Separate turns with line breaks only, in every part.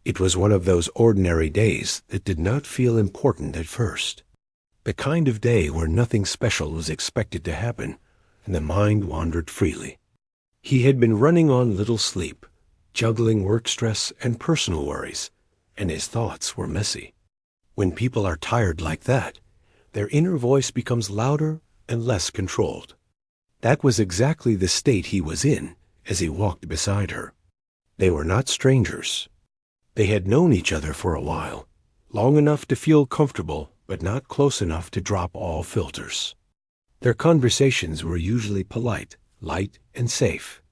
It was one of those ordinary days that did not feel important at first. The kind of day where nothing special was expected to happen, and the mind wandered freely. He had been running on little sleep, juggling work stress and personal worries, and his thoughts were messy. When people are tired like that, their inner voice becomes louder and less controlled. That was exactly the state he was in as he walked beside her. They were not strangers. They had known each other for a while, long enough to feel comfortable, but not close enough to drop all filters. Their conversations were usually polite, light, and safe.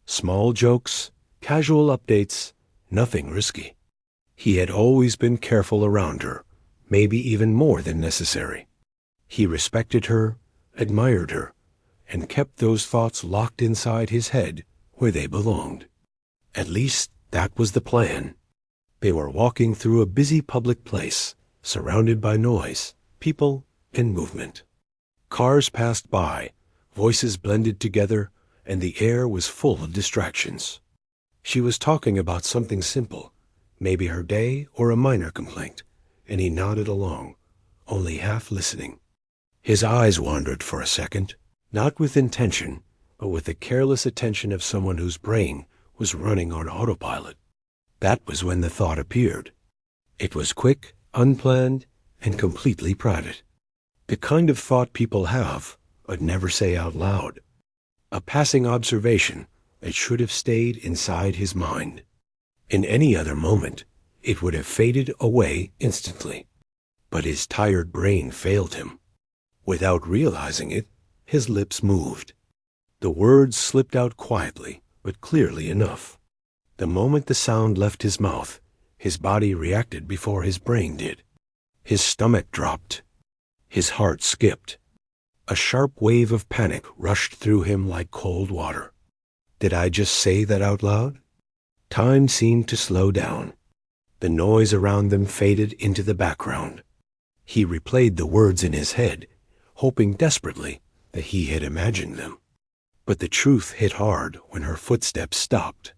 Small jokes, casual updates, nothing risky. He had always been careful around her, maybe even more than necessary. He respected her, admired her, and kept those thoughts locked inside his head where they belonged. At least that was the plan. They were walking through a busy public place, surrounded by noise, people, and movement. Cars passed by, voices blended together, and the air was full of distractions. She was talking about something simple, maybe her day or a minor complaint, and he nodded along, only half listening. His eyes wandered for a second, not with intention, but with the careless attention of someone whose brain was running on autopilot. That was when the thought appeared. It was quick, unplanned, and completely private. The kind of thought people have, but never say out loud. A passing observation that should have stayed inside his mind. In any other moment, it would have faded away instantly. But his tired brain failed him. Without realizing it, his lips moved. The words slipped out quietly, but clearly enough. The moment the sound left his mouth, his body reacted before his brain did. His stomach dropped. His heart skipped. A sharp wave of panic rushed through him like cold water. Did I just say that out loud? Time seemed to slow down. The noise around them faded into the background. He replayed the words in his head, hoping desperately that he had imagined them. But the truth hit hard when her footsteps stopped.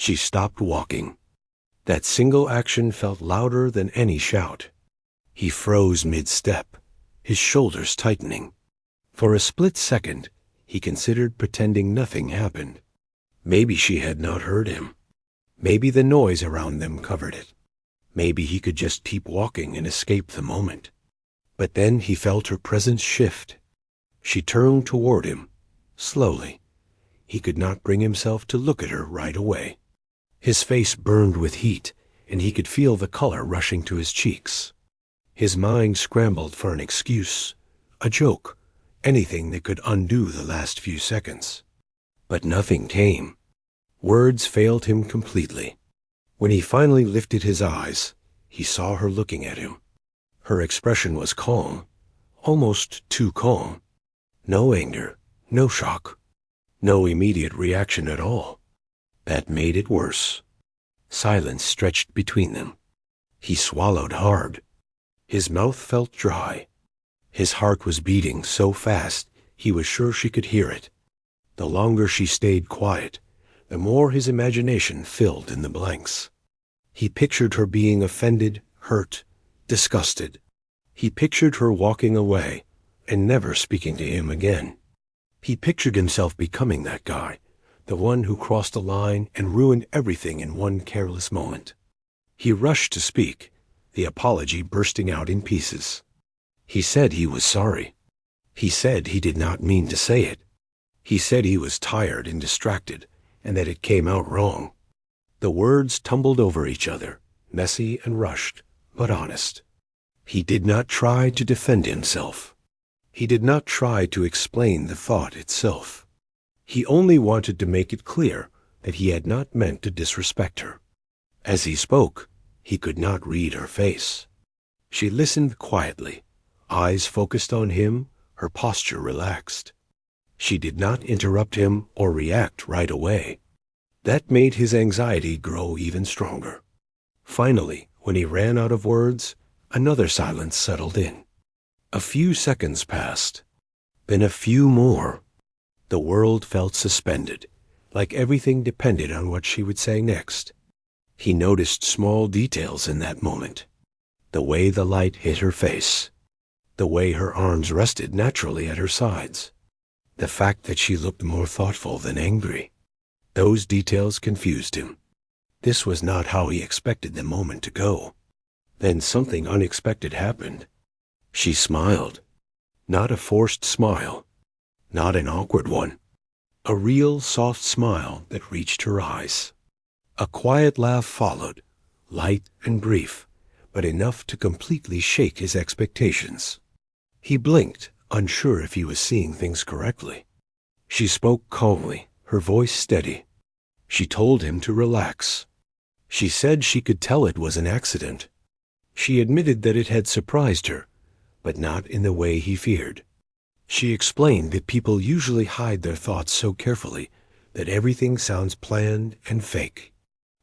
She stopped walking. That single action felt louder than any shout. He froze mid-step, his shoulders tightening. For a split second, he considered pretending nothing happened. Maybe she had not heard him. Maybe the noise around them covered it. Maybe he could just keep walking and escape the moment. But then he felt her presence shift. She turned toward him, slowly. He could not bring himself to look at her right away. His face burned with heat, and he could feel the color rushing to his cheeks. His mind scrambled for an excuse, a joke, anything that could undo the last few seconds. But nothing came. Words failed him completely. When he finally lifted his eyes, he saw her looking at him. Her expression was calm, almost too calm. No anger, no shock, no immediate reaction at all. That made it worse. Silence stretched between them. He swallowed hard. His mouth felt dry. His heart was beating so fast he was sure she could hear it. The longer she stayed quiet, the more his imagination filled in the blanks. He pictured her being offended, hurt, disgusted. He pictured her walking away and never speaking to him again. He pictured himself becoming that guy, the one who crossed a line and ruined everything in one careless moment. He rushed to speak, the apology bursting out in pieces. He said he was sorry. He said he did not mean to say it. He said he was tired and distracted, and that it came out wrong. The words tumbled over each other, messy and rushed, but honest. He did not try to defend himself. He did not try to explain the thought itself. He only wanted to make it clear that he had not meant to disrespect her. As he spoke, he could not read her face. She listened quietly, eyes focused on him, her posture relaxed. She did not interrupt him or react right away. That made his anxiety grow even stronger. Finally, when he ran out of words, another silence settled in. A few seconds passed, then a few more. The world felt suspended, like everything depended on what she would say next. He noticed small details in that moment. The way the light hit her face. The way her arms rested naturally at her sides. The fact that she looked more thoughtful than angry. Those details confused him. This was not how he expected the moment to go. Then something unexpected happened. She smiled. Not a forced smile. Not an awkward one. A real soft smile that reached her eyes. A quiet laugh followed, light and brief, but enough to completely shake his expectations. He blinked, unsure if he was seeing things correctly. She spoke calmly, her voice steady. She told him to relax. She said she could tell it was an accident. She admitted that it had surprised her, but not in the way he feared. She explained that people usually hide their thoughts so carefully that everything sounds planned and fake.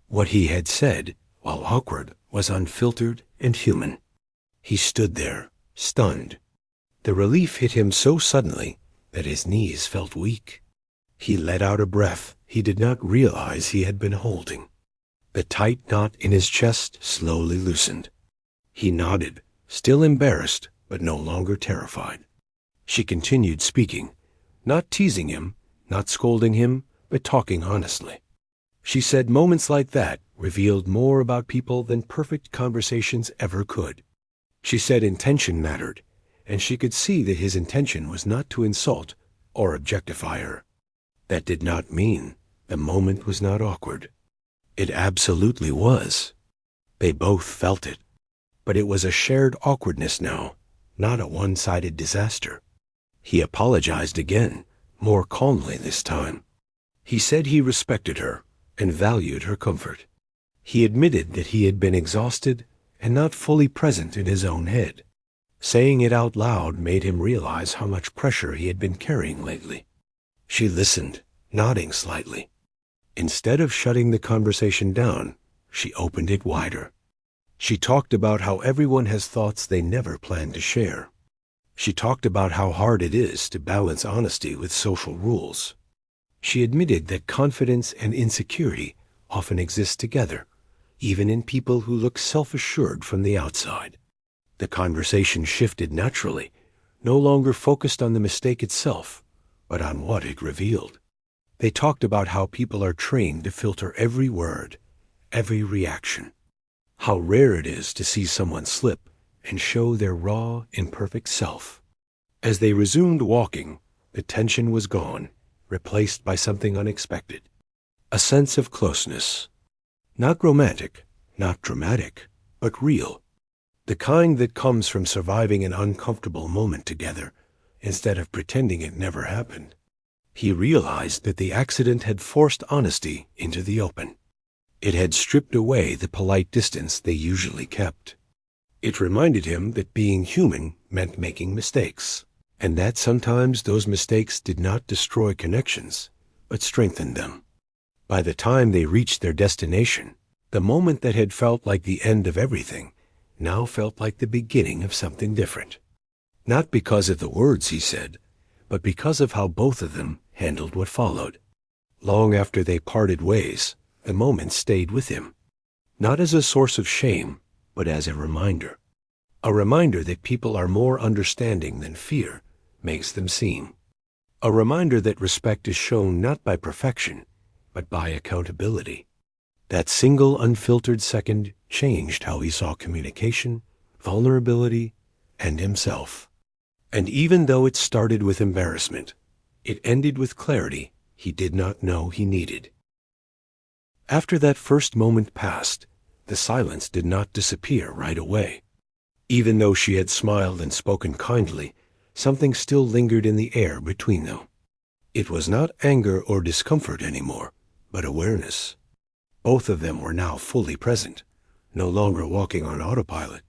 What he had said, while awkward, was unfiltered and human. He stood there, stunned. The relief hit him so suddenly that his knees felt weak. He let out a breath he did not realize he had been holding. The tight knot in his chest slowly loosened. He nodded, still embarrassed, but no longer terrified. She continued speaking, not teasing him, not scolding him, but talking honestly. She said moments like that revealed more about people than perfect conversations ever could. She said intention mattered, and she could see that his intention was not to insult or objectify her. That did not mean the moment was not awkward. It absolutely was. They both felt it. But it was a shared awkwardness now, not a one-sided disaster. He apologized again, more calmly this time. He said he respected her and valued her comfort. He admitted that he had been exhausted and not fully present in his own head. Saying it out loud made him realize how much pressure he had been carrying lately. She listened, nodding slightly. Instead of shutting the conversation down, she opened it wider. She talked about how everyone has thoughts they never planned to share. She talked about how hard it is to balance honesty with social rules. She admitted that confidence and insecurity often exist together, even in people who look self-assured from the outside. The conversation shifted naturally, no longer focused on the mistake itself, but on what it revealed. They talked about how people are trained to filter every word, every reaction. How rare it is to see someone slip and show their raw, imperfect self. As they resumed walking, the tension was gone, replaced by something unexpected. A sense of closeness. Not romantic, not dramatic, but real. The kind that comes from surviving an uncomfortable moment together, instead of pretending it never happened. He realized that the accident had forced honesty into the open. It had stripped away the polite distance they usually kept. It reminded him that being human meant making mistakes, and that sometimes those mistakes did not destroy connections, but strengthened them. By the time they reached their destination, the moment that had felt like the end of everything now felt like the beginning of something different. Not because of the words he said, but because of how both of them handled what followed. Long after they parted ways, the moment stayed with him, not as a source of shame, but as a reminder. A reminder that people are more understanding than fear makes them seem. A reminder that respect is shown not by perfection, but by accountability. That single unfiltered second changed how he saw communication, vulnerability, and himself. And even though it started with embarrassment, it ended with clarity he did not know he needed. After that first moment passed, the silence did not disappear right away. Even though she had smiled and spoken kindly, something still lingered in the air between them. It was not anger or discomfort anymore, but awareness. Both of them were now fully present, no longer walking on autopilot.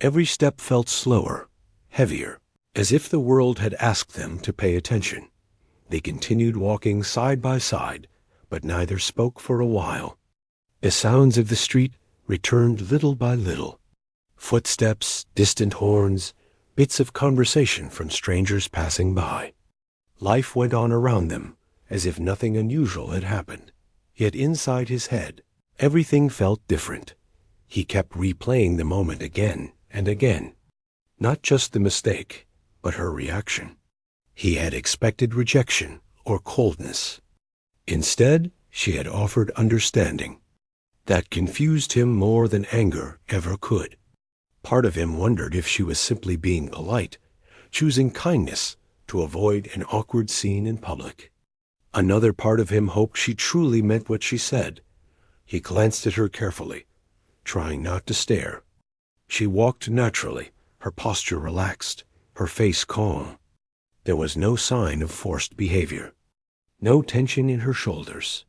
Every step felt slower, heavier, as if the world had asked them to pay attention. They continued walking side by side, but neither spoke for a while. The sounds of the street returned little by little. Footsteps, distant horns, bits of conversation from strangers passing by. Life went on around them, as if nothing unusual had happened. Yet inside his head, Everything felt different. He kept replaying the moment again and again. Not just the mistake, but her reaction. He had expected rejection or coldness. Instead, she had offered understanding. That confused him more than anger ever could. Part of him wondered if she was simply being polite, choosing kindness to avoid an awkward scene in public. Another part of him hoped she truly meant what she said. He glanced at her carefully, trying not to stare. She walked naturally, her posture relaxed, her face calm. There was no sign of forced behavior. No tension in her shoulders.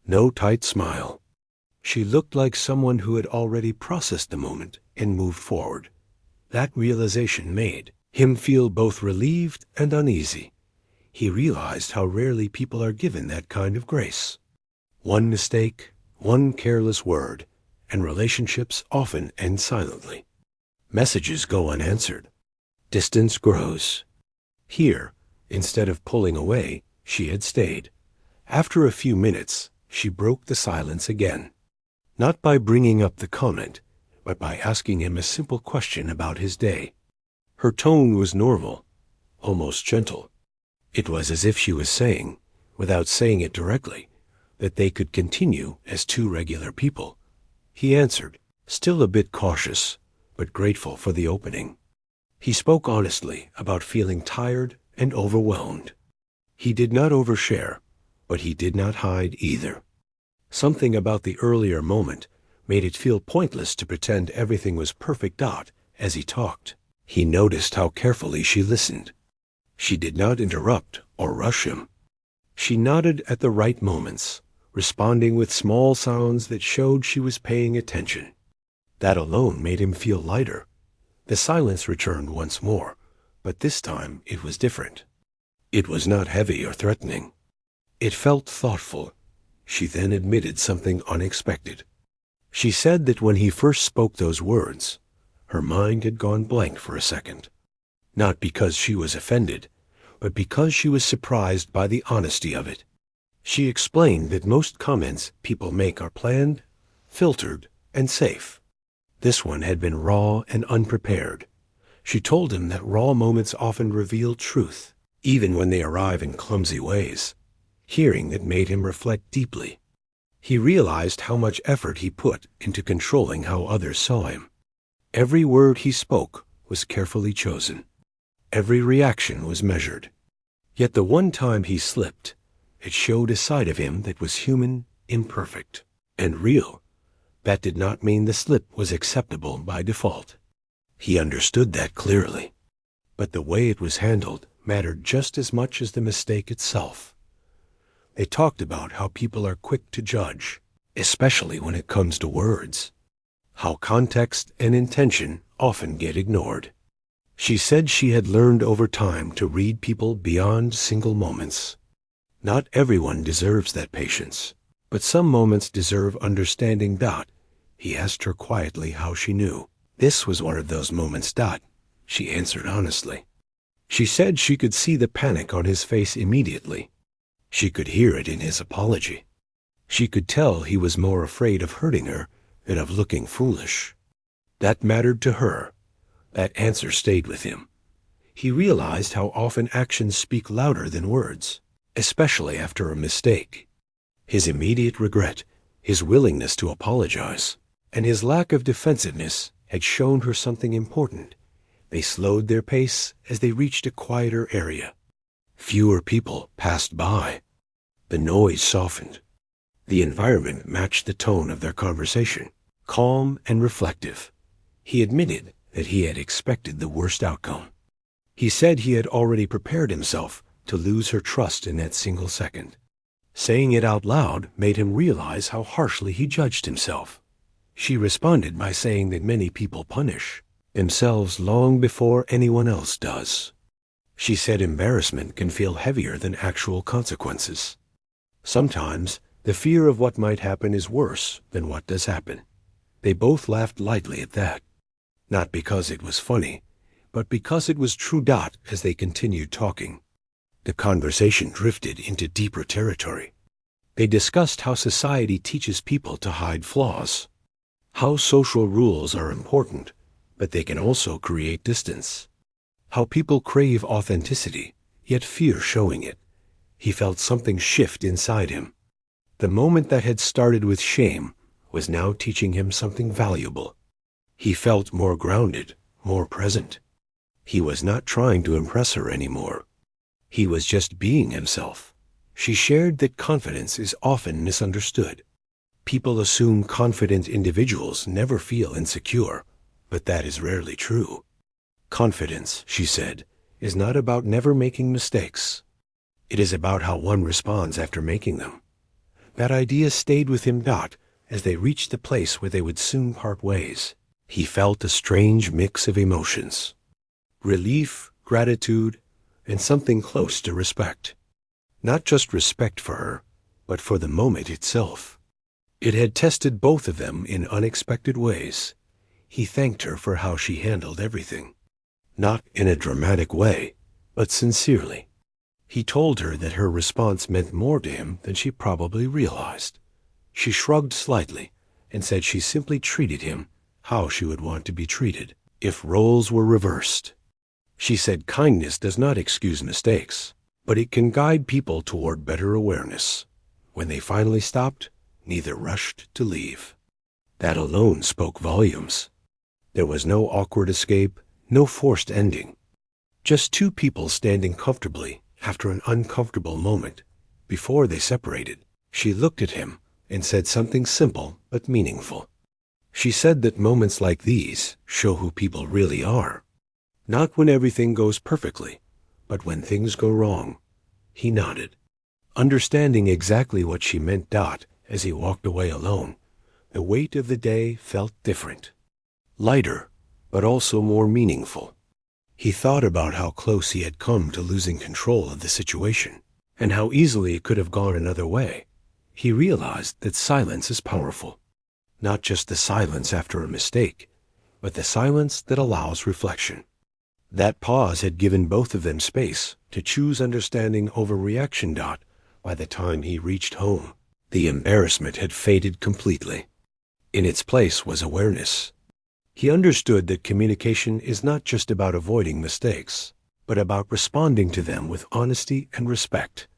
No tight smile. She looked like someone who had already processed the moment and moved forward. That realization made him feel both relieved and uneasy. He realized how rarely people are given that kind of grace. One mistake, one careless word, and relationships often end silently. Messages go unanswered. Distance grows. Here, instead of pulling away, she had stayed. After a few minutes, she broke the silence again. Not by bringing up the comment, but by asking him a simple question about his day. Her tone was normal, almost gentle. It was as if she was saying, without saying it directly, that they could continue as two regular people. He answered, still a bit cautious, but grateful for the opening. He spoke honestly about feeling tired and overwhelmed. He did not overshare, but he did not hide either. Something about the earlier moment made it feel pointless to pretend everything was perfect as he talked. He noticed how carefully she listened. She did not interrupt or rush him. She nodded at the right moments, responding with small sounds that showed she was paying attention. That alone made him feel lighter. The silence returned once more, but this time it was different. It was not heavy or threatening. It felt thoughtful. She then admitted something unexpected. She said that when he first spoke those words, her mind had gone blank for a second. Not because she was offended, but because she was surprised by the honesty of it. She explained that most comments people make are planned, filtered, and safe. This one had been raw and unprepared. She told him that raw moments often reveal truth, even when they arrive in clumsy ways. Hearing that made him reflect deeply. He realized how much effort he put into controlling how others saw him. Every word he spoke was carefully chosen. Every reaction was measured. Yet the one time he slipped, it showed a side of him that was human, imperfect, and real. That did not mean the slip was acceptable by default. He understood that clearly. But the way it was handled mattered just as much as the mistake itself. They talked about how people are quick to judge, especially when it comes to words. How context and intention often get ignored. She said she had learned over time to read people beyond single moments. Not everyone deserves that patience, but some moments deserve understanding. He asked her quietly how she knew. This was one of those moments. She answered honestly. She said she could see the panic on his face immediately. She could hear it in his apology. She could tell he was more afraid of hurting her than of looking foolish. That mattered to her. That answer stayed with him. He realized how often actions speak louder than words, especially after a mistake. His immediate regret, his willingness to apologize, and his lack of defensiveness had shown her something important. They slowed their pace as they reached a quieter area. Fewer people passed by. The noise softened. The environment matched the tone of their conversation, calm and reflective. He admitted that he had expected the worst outcome. He said he had already prepared himself to lose her trust in that single second. Saying it out loud made him realize how harshly he judged himself. She responded by saying that many people punish themselves long before anyone else does. She said embarrassment can feel heavier than actual consequences. Sometimes the fear of what might happen is worse than what does happen. They both laughed lightly at that. Not because it was funny, but because it was true. As they continued talking, the conversation drifted into deeper territory. They discussed how society teaches people to hide flaws, how social rules are important, but they can also create distance, how people crave authenticity, yet fear showing it. He felt something shift inside him. The moment that had started with shame was now teaching him something valuable. He felt more grounded, more present. He was not trying to impress her anymore. He was just being himself. She shared that confidence is often misunderstood. People assume confident individuals never feel insecure, but that is rarely true. Confidence, she said, is not about never making mistakes. It is about how one responds after making them. That idea stayed with him. As they reached the place where they would soon part ways, he felt a strange mix of emotions. Relief, gratitude, and something close to respect. Not just respect for her, but for the moment itself. It had tested both of them in unexpected ways. He thanked her for how she handled everything. Not in a dramatic way, but sincerely. He told her that her response meant more to him than she probably realized. She shrugged slightly and said she simply treated him how she would want to be treated if roles were reversed. She said kindness does not excuse mistakes, but it can guide people toward better awareness. When they finally stopped, neither rushed to leave. That alone spoke volumes. There was no awkward escape, no forced ending. Just two people standing comfortably after an uncomfortable moment. Before they separated, she looked at him and said something simple but meaningful. She said that moments like these show who people really are. Not when everything goes perfectly, but when things go wrong. He nodded, understanding exactly what she meant. As he walked away alone, the weight of the day felt different. Lighter, but also more meaningful. He thought about how close he had come to losing control of the situation, and how easily it could have gone another way. He realized that silence is powerful. Not just the silence after a mistake, but the silence that allows reflection. That pause had given both of them space to choose understanding over reaction. By the time he reached home, the embarrassment had faded completely. In its place was awareness. He understood that communication is not just about avoiding mistakes, but about responding to them with honesty and respect.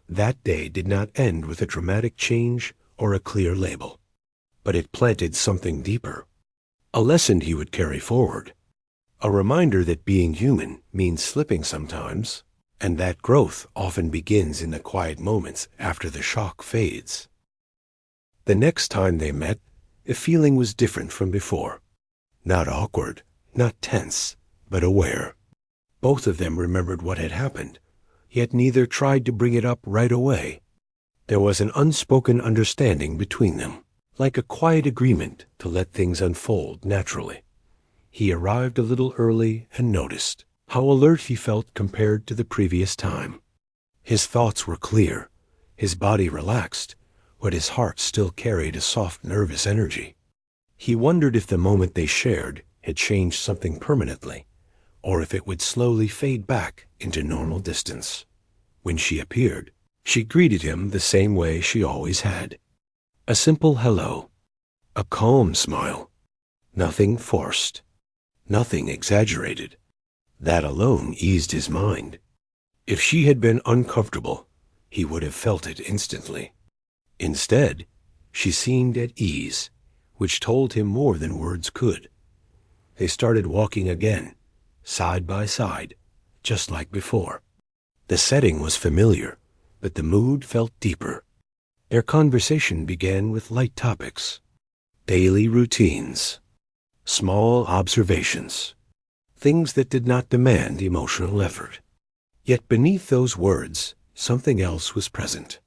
That day did not end with a dramatic change or a clear label, but it planted something deeper. A lesson he would carry forward. A reminder that being human means slipping sometimes, and that growth often begins in the quiet moments after the shock fades. The next time they met, the feeling was different from before. Not awkward, not tense, but aware. Both of them remembered what had happened, yet neither tried to bring it up right away. There was an unspoken understanding between them, like a quiet agreement to let things unfold naturally. He arrived a little early and noticed how alert he felt compared to the previous time. His thoughts were clear, his body relaxed, but his heart still carried a soft, nervous energy. He wondered if the moment they shared had changed something permanently, or if it would slowly fade back into normal distance. When she appeared, she greeted him the same way she always had. A simple hello, a calm smile, nothing forced, nothing exaggerated. That alone eased his mind. If she had been uncomfortable, he would have felt it instantly. Instead, she seemed at ease, which told him more than words could. They started walking again, side by side, just like before. The setting was familiar, but the mood felt deeper. Their conversation began with light topics, daily routines, small observations, things that did not demand emotional effort. Yet beneath those words, something else was present.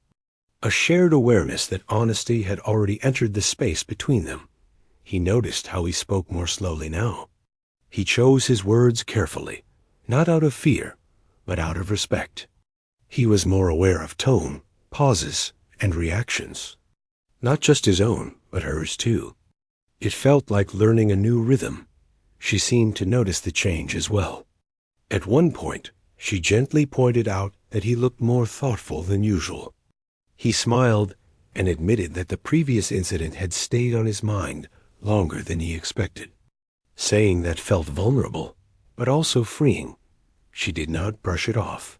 A shared awareness that honesty had already entered the space between them. He noticed how he spoke more slowly now. He chose his words carefully, not out of fear, but out of respect. He was more aware of tone, pauses, and reactions. Not just his own, but hers too. It felt like learning a new rhythm. She seemed to notice the change as well. At one point, she gently pointed out that he looked more thoughtful than usual. He smiled and admitted that the previous incident had stayed on his mind longer than he expected. Saying that felt vulnerable, but also freeing. She did not brush it off.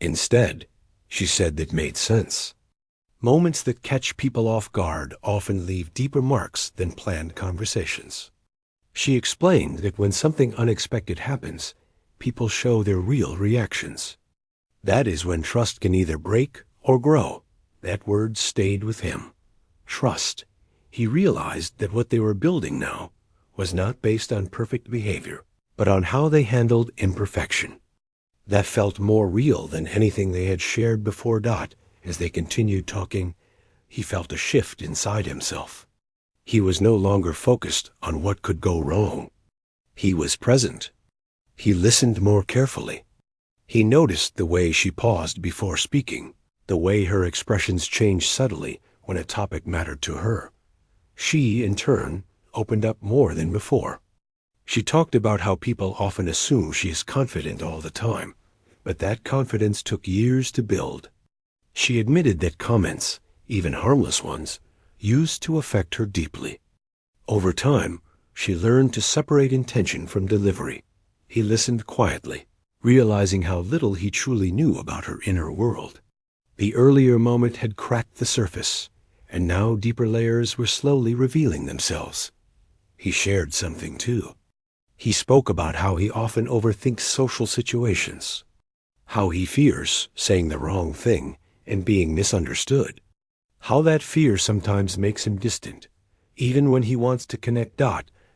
Instead, she said that made sense. Moments that catch people off guard often leave deeper marks than planned conversations. She explained that when something unexpected happens, people show their real reactions. That is when trust can either break or grow. That word stayed with him. Trust. He realized that what they were building now was not based on perfect behavior, but on how they handled imperfection. That felt more real than anything they had shared before. As they continued talking, he felt a shift inside himself. He was no longer focused on what could go wrong. He was present. He listened more carefully. He noticed the way she paused before speaking, the way her expressions changed subtly when a topic mattered to her. She, in turn, opened up more than before. She talked about how people often assume she is confident all the time, but that confidence took years to build. She admitted that comments, even harmless ones, used to affect her deeply. Over time, she learned to separate intention from delivery. He listened quietly, realizing how little he truly knew about her inner world. The earlier moment had cracked the surface, and now deeper layers were slowly revealing themselves. He shared something too. He spoke about how he often overthinks social situations, how he fears saying the wrong thing and being misunderstood, how that fear sometimes makes him distant, even when he wants to connect.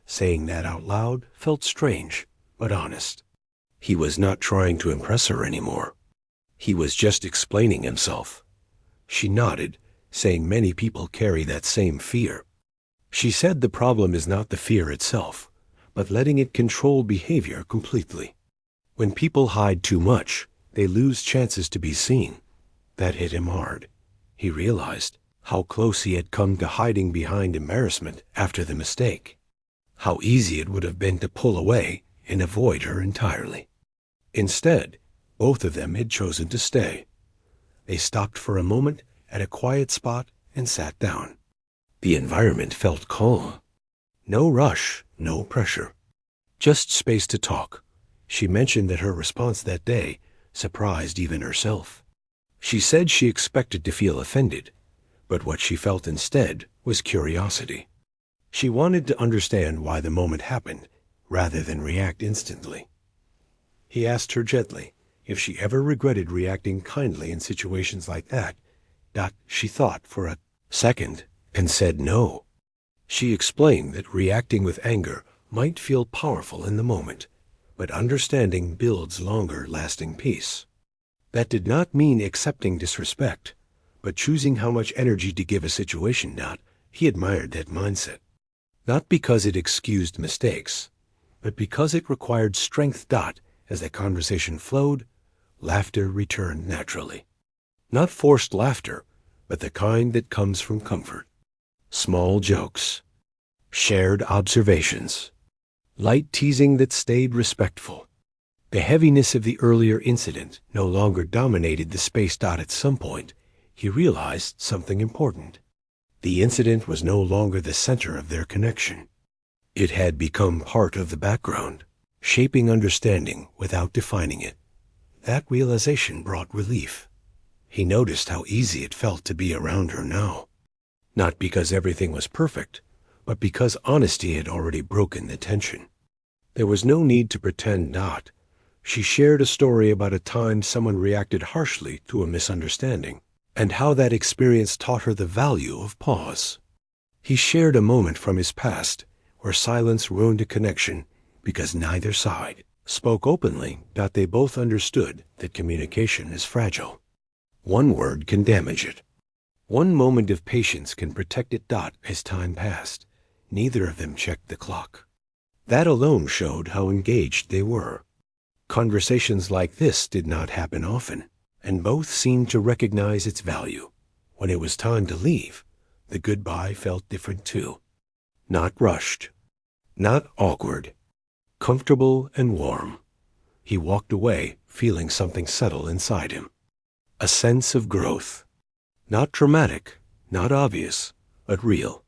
Saying that out loud felt strange, but honest. He was not trying to impress her anymore. He was just explaining himself. She nodded, saying many people carry that same fear. She said the problem is not the fear itself, but letting it control behavior completely. When people hide too much, they lose chances to be seen. That hit him hard. He realized how close he had come to hiding behind embarrassment after the mistake. How easy it would have been to pull away and avoid her entirely. Instead, both of them had chosen to stay. They stopped for a moment at a quiet spot and sat down. The environment felt calm. No rush, no pressure. Just space to talk. She mentioned that her response that day surprised even herself. She said she expected to feel offended, but what she felt instead was curiosity. She wanted to understand why the moment happened, rather than react instantly. He asked her gently if she ever regretted reacting kindly in situations like that. She thought for a second and said no. She explained that reacting with anger might feel powerful in the moment, but understanding builds longer-lasting peace. That did not mean accepting disrespect, but choosing how much energy to give a situation. He admired that mindset. Not because it excused mistakes, but because it required strength. As the conversation flowed, laughter returned naturally. Not forced laughter, but the kind that comes from comfort. Small jokes, shared observations, light teasing that stayed respectful. The heaviness of the earlier incident no longer dominated the space. At some point, he realized something important. The incident was no longer the center of their connection. It had become part of the background, shaping understanding without defining it. That realization brought relief. He noticed how easy it felt to be around her now. Not because everything was perfect, but because honesty had already broken the tension. There was no need to pretend. She shared a story about a time someone reacted harshly to a misunderstanding, and how that experience taught her the value of pause. He shared a moment from his past where silence ruined a connection because neither side spoke openly. They both understood that communication is fragile. One word can damage it. One moment of patience can protect it. As time passed, neither of them checked the clock. That alone showed how engaged they were. Conversations like this did not happen often, and both seemed to recognize its value. When it was time to leave, the goodbye felt different too. Not rushed, not awkward, comfortable and warm. He walked away feeling something settle inside him. A sense of growth. Not dramatic, Not obvious, but real.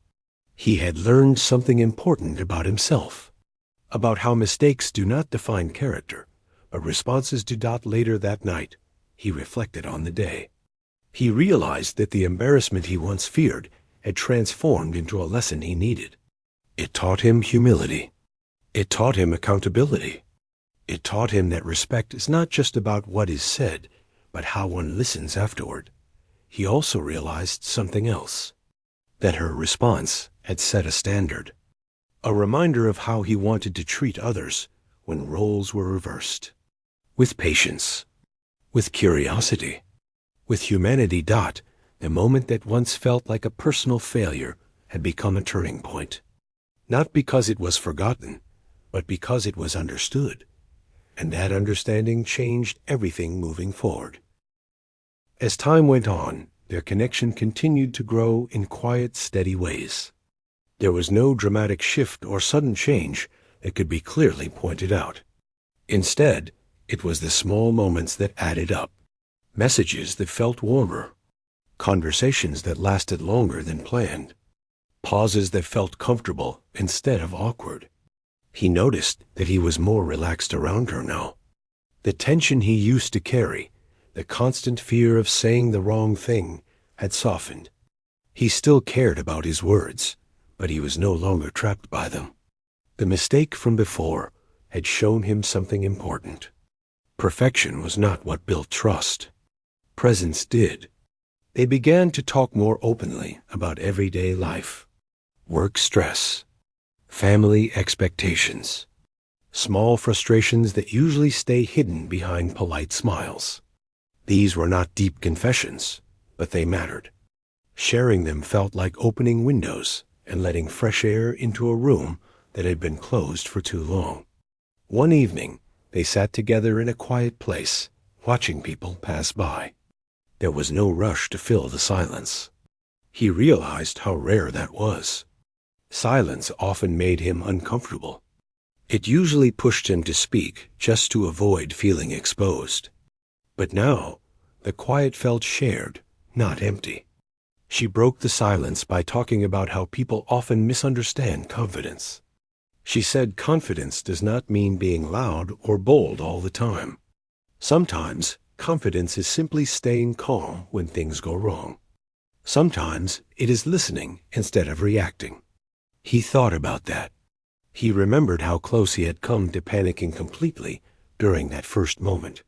He had learned something important about himself, about how mistakes do not define character, but responses do. Later that night, he reflected on the day. He realized that the embarrassment he once feared had transformed into a lesson he needed. It taught him humility. It taught him accountability. It taught him that respect is not just about what is said, but how one listens afterward. He also realized something else, that her response had set a standard, a reminder of how he wanted to treat others when roles were reversed. With patience, with curiosity, with humanity. The moment that once felt like a personal failure had become a turning point. Not because it was forgotten, but because it was understood. And that understanding changed everything moving forward. As time went on, their connection continued to grow in quiet, steady ways. There was no dramatic shift or sudden change that could be clearly pointed out. Instead, it was the small moments that added up. Messages that felt warmer. Conversations that lasted longer than planned. Pauses that felt comfortable instead of awkward. He noticed that he was more relaxed around her now. The tension he used to carry, the constant fear of saying the wrong thing, had softened. He still cared about his words, but he was no longer trapped by them. The mistake from before had shown him something important. Perfection was not what built trust. Presence did. They began to talk more openly about everyday life, work stress, family expectations, small frustrations that usually stay hidden behind polite smiles. These were not deep confessions, but they mattered. Sharing them felt like opening windows and letting fresh air into a room that had been closed for too long. One evening, they sat together in a quiet place, watching people pass by. There was no rush to fill the silence. He realized how rare that was. Silence often made him uncomfortable. It usually pushed him to speak just to avoid feeling exposed. But now, the quiet felt shared, not empty. She broke the silence by talking about how people often misunderstand confidence. She said confidence does not mean being loud or bold all the time. Sometimes, confidence is simply staying calm when things go wrong. Sometimes it is listening instead of reacting. He thought about that. He remembered how close he had come to panicking completely during that first moment.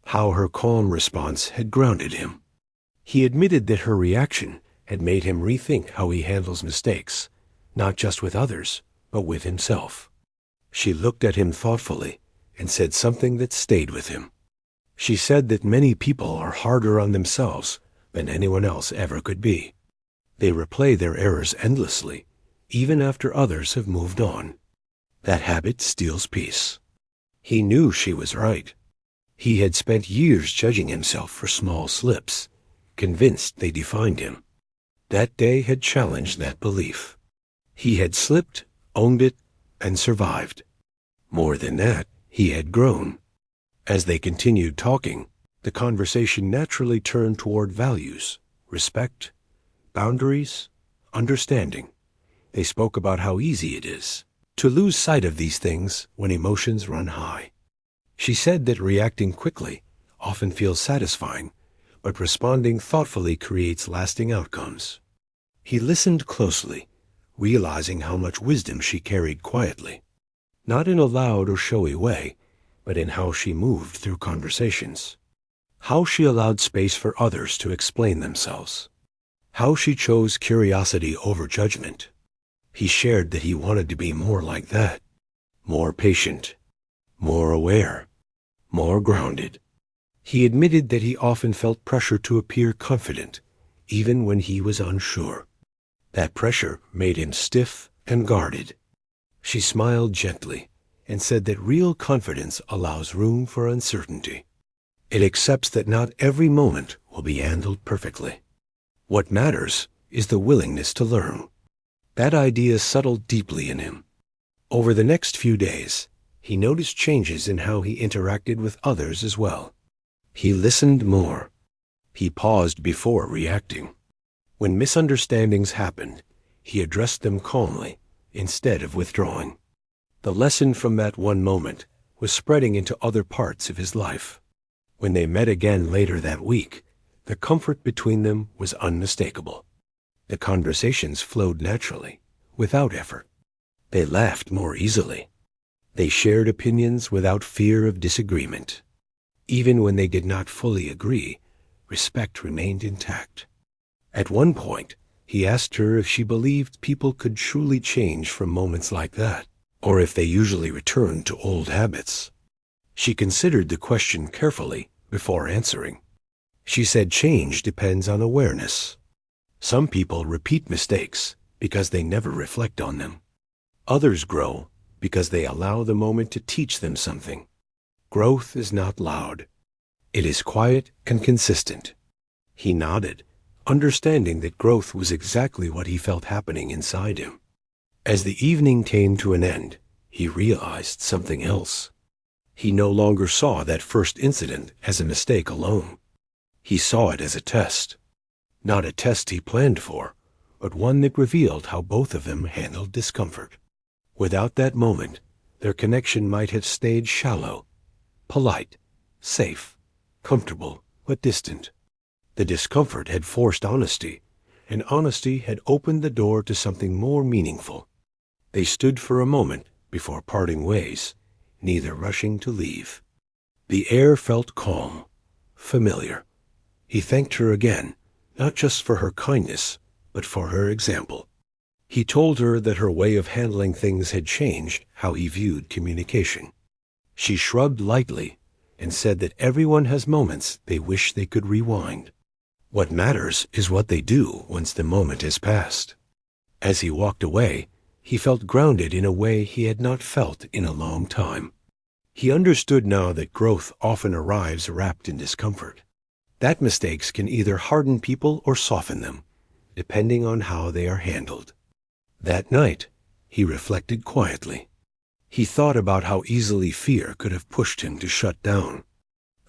How her calm response had grounded him. He admitted that her reaction had made him rethink how he handles mistakes, not just with others, but with himself. She looked at him thoughtfully and said something that stayed with him. She said that many people are harder on themselves than anyone else ever could be. They replay their errors endlessly, even after others have moved on. That habit steals peace. He knew she was right. He had spent years judging himself for small slips, convinced they defined him. That day had challenged that belief. He had slipped, owned it, and survived. More than that, he had grown. As they continued talking, the conversation naturally turned toward values, respect, boundaries, understanding. They spoke about how easy it is to lose sight of these things when emotions run high. She said that reacting quickly often feels satisfying, but responding thoughtfully creates lasting outcomes. He listened closely, realizing how much wisdom she carried quietly, not in a loud or showy way, but in how she moved through conversations, how she allowed space for others to explain themselves, how she chose curiosity over judgment. He shared that he wanted to be more like that, more patient, more aware, more grounded. He admitted that he often felt pressure to appear confident, even when he was unsure. That pressure made him stiff and guarded. She smiled gently and said that real confidence allows room for uncertainty. It accepts that not every moment will be handled perfectly. What matters is the willingness to learn. That idea settled deeply in him. Over the next few days, he noticed changes in how he interacted with others as well. He listened more. He paused before reacting. When misunderstandings happened, he addressed them calmly instead of withdrawing. The lesson from that one moment was spreading into other parts of his life. When they met again later that week, the comfort between them was unmistakable. The conversations flowed naturally, without effort. They laughed more easily. They shared opinions without fear of disagreement. Even when they did not fully agree, respect remained intact. At one point, he asked her if she believed people could truly change from moments like that, or if they usually returned to old habits. She considered the question carefully before answering. She said change depends on awareness. Some people repeat mistakes because they never reflect on them. Others grow because they allow the moment to teach them something. Growth is not loud. It is quiet and consistent. He nodded, understanding that growth was exactly what he felt happening inside him. As the evening came to an end, he realized something else. He no longer saw that first incident as a mistake alone. He saw it as a test. Not a test he planned for, but one that revealed how both of them handled discomfort. Without that moment, their connection might have stayed shallow, polite, safe, comfortable, but distant. The discomfort had forced honesty, and honesty had opened the door to something more meaningful. They stood for a moment before parting ways, neither rushing to leave. The air felt calm, familiar. He thanked her again, not just for her kindness, but for her example. He told her that her way of handling things had changed how he viewed communication. She shrugged lightly and said that everyone has moments they wish they could rewind. What matters is what they do once the moment has passed. As he walked away, he felt grounded in a way he had not felt in a long time. He understood now that growth often arrives wrapped in discomfort. That mistakes can either harden people or soften them, depending on how they are handled. That night, he reflected quietly. He thought about how easily fear could have pushed him to shut down,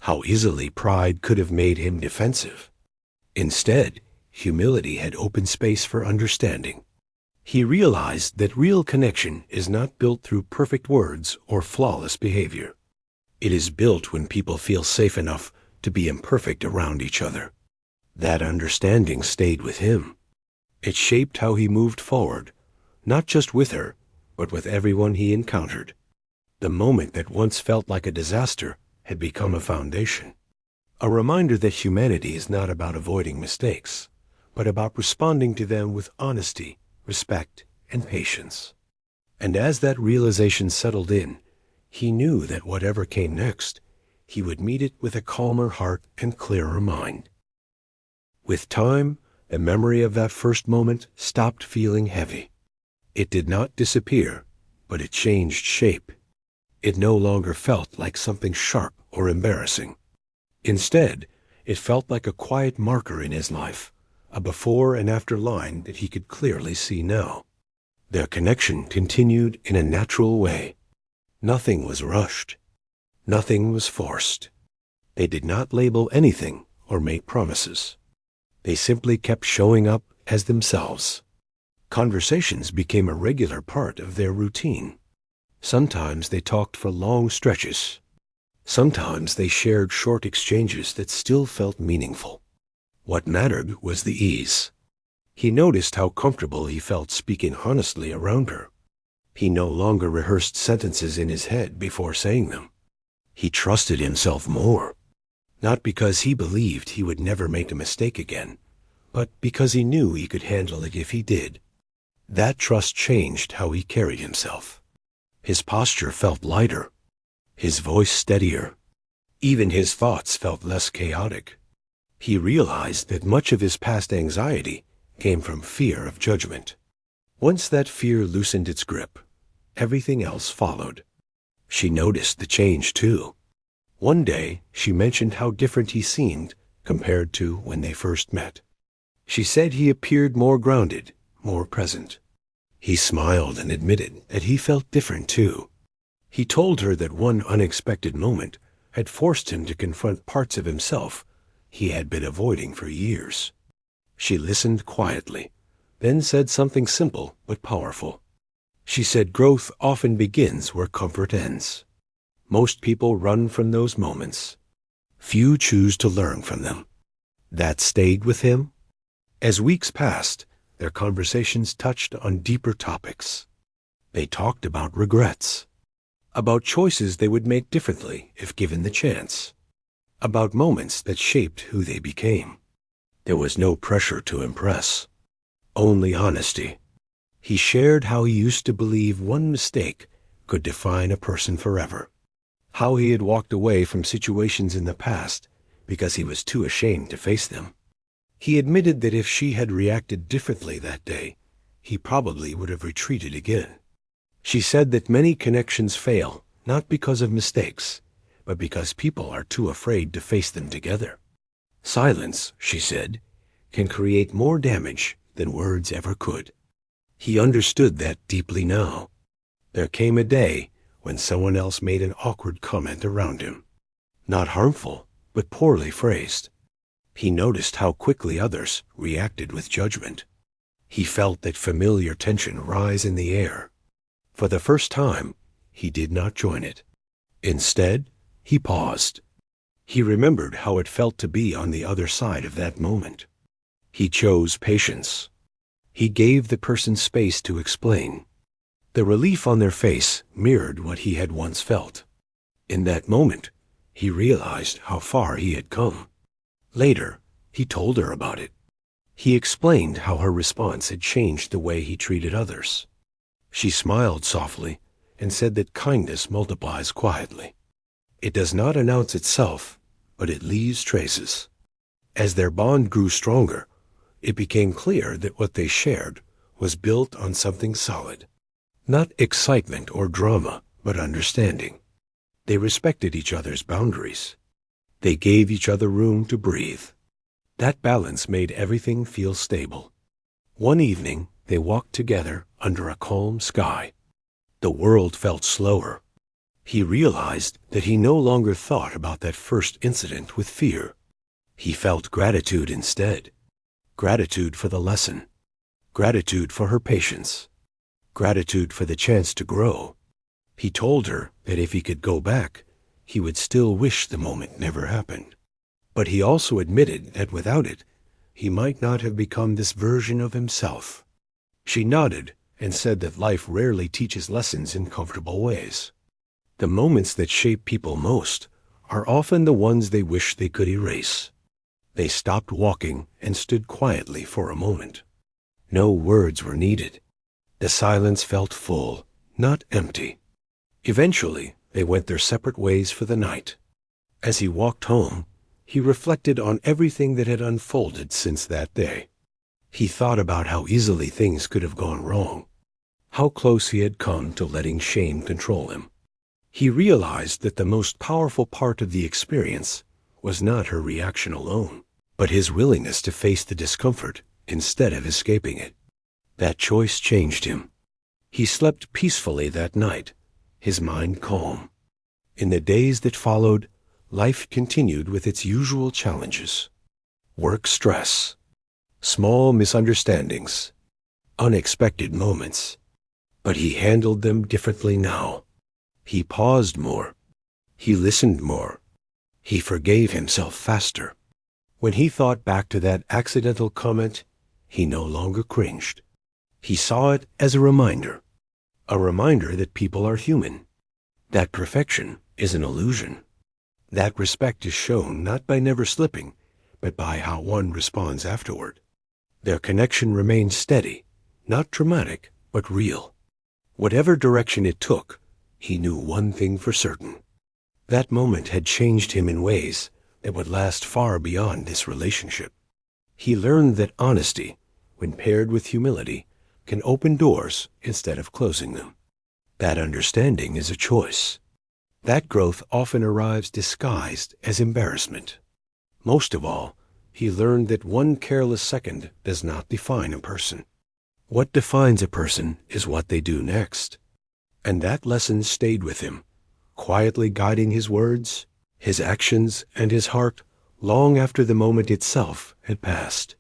how easily pride could have made him defensive. Instead, humility had opened space for understanding. He realized that real connection is not built through perfect words or flawless behavior. It is built when people feel safe enough to be imperfect around each other. That understanding stayed with him. It shaped how he moved forward, not just with her, but with everyone he encountered. The moment that once felt like a disaster had become a foundation. A reminder that humanity is not about avoiding mistakes, but about responding to them with honesty, respect, and patience. And as that realization settled in, he knew that whatever came next, he would meet it with a calmer heart and clearer mind. With time, the memory of that first moment stopped feeling heavy. It did not disappear, but it changed shape. It no longer felt like something sharp or embarrassing. Instead, it felt like a quiet marker in his life, a before and after line that he could clearly see now. Their connection continued in a natural way. Nothing was rushed. Nothing was forced. They did not label anything or make promises. They simply kept showing up as themselves. Conversations became a regular part of their routine. Sometimes they talked for long stretches. Sometimes they shared short exchanges that still felt meaningful. What mattered was the ease. He noticed how comfortable he felt speaking honestly around her. He no longer rehearsed sentences in his head before saying them. He trusted himself more, not because he believed he would never make a mistake again, but because he knew he could handle it if he did. That trust changed how he carried himself. His posture felt lighter, his voice steadier. Even his thoughts felt less chaotic. He realized that much of his past anxiety came from fear of judgment. Once that fear loosened its grip, everything else followed. She noticed the change, too. One day, she mentioned how different he seemed compared to when they first met. She said he appeared more grounded, more present. He smiled and admitted that he felt different, too. He told her that one unexpected moment had forced him to confront parts of himself he had been avoiding for years. She listened quietly, then said something simple but powerful. She said growth often begins where comfort ends. Most people run from those moments. Few choose to learn from them. That stayed with him. As weeks passed, their conversations touched on deeper topics. They talked about regrets, about choices they would make differently if given the chance, about moments that shaped who they became. There was no pressure to impress, only honesty. He shared how he used to believe one mistake could define a person forever, how he had walked away from situations in the past because he was too ashamed to face them. He admitted that if she had reacted differently that day, he probably would have retreated again. She said that many connections fail not because of mistakes, but because people are too afraid to face them together. Silence, she said, can create more damage than words ever could. He understood that deeply now. There came a day when someone else made an awkward comment around him. Not harmful, but poorly phrased. He noticed how quickly others reacted with judgment. He felt that familiar tension rise in the air. For the first time, he did not join it. Instead, he paused. He remembered how it felt to be on the other side of that moment. He chose patience. He gave the person space to explain. The relief on their face mirrored what he had once felt. In that moment, he realized how far he had come. Later, he told her about it. He explained how her response had changed the way he treated others. She smiled softly and said that kindness multiplies quietly. It does not announce itself, but it leaves traces. As their bond grew stronger, it became clear that what they shared was built on something solid. Not excitement or drama, but understanding. They respected each other's boundaries. They gave each other room to breathe. That balance made everything feel stable. One evening, they walked together under a calm sky. The world felt slower. He realized that he no longer thought about that first incident with fear. He felt gratitude instead. Gratitude for the lesson. Gratitude for her patience. Gratitude for the chance to grow. He told her that if he could go back, he would still wish the moment never happened. But he also admitted that without it, he might not have become this version of himself. She nodded and said that life rarely teaches lessons in comfortable ways. The moments that shape people most are often the ones they wish they could erase. They stopped walking and stood quietly for a moment. No words were needed. The silence felt full, not empty. Eventually, they went their separate ways for the night. As he walked home, he reflected on everything that had unfolded since that day. He thought about how easily things could have gone wrong, how close he had come to letting shame control him. He realized that the most powerful part of the experience was not her reaction alone, but his willingness to face the discomfort instead of escaping it. That choice changed him. He slept peacefully that night, his mind calm. In the days that followed, life continued with its usual challenges. Work stress, small misunderstandings, unexpected moments. But he handled them differently now. He paused more. He listened more. He forgave himself faster. When he thought back to that accidental comment, he no longer cringed. He saw it as a reminder that people are human, that perfection is an illusion, that respect is shown not by never slipping, but by how one responds afterward. Their connection remained steady, not dramatic, but real. Whatever direction it took, he knew one thing for certain. That moment had changed him in ways that would last far beyond this relationship. He learned that honesty, when paired with humility, can open doors instead of closing them. That understanding is a choice. That growth often arrives disguised as embarrassment. Most of all, he learned that one careless second does not define a person. What defines a person is what they do next. And that lesson stayed with him, quietly guiding his words, his actions, and his heart long after the moment itself had passed.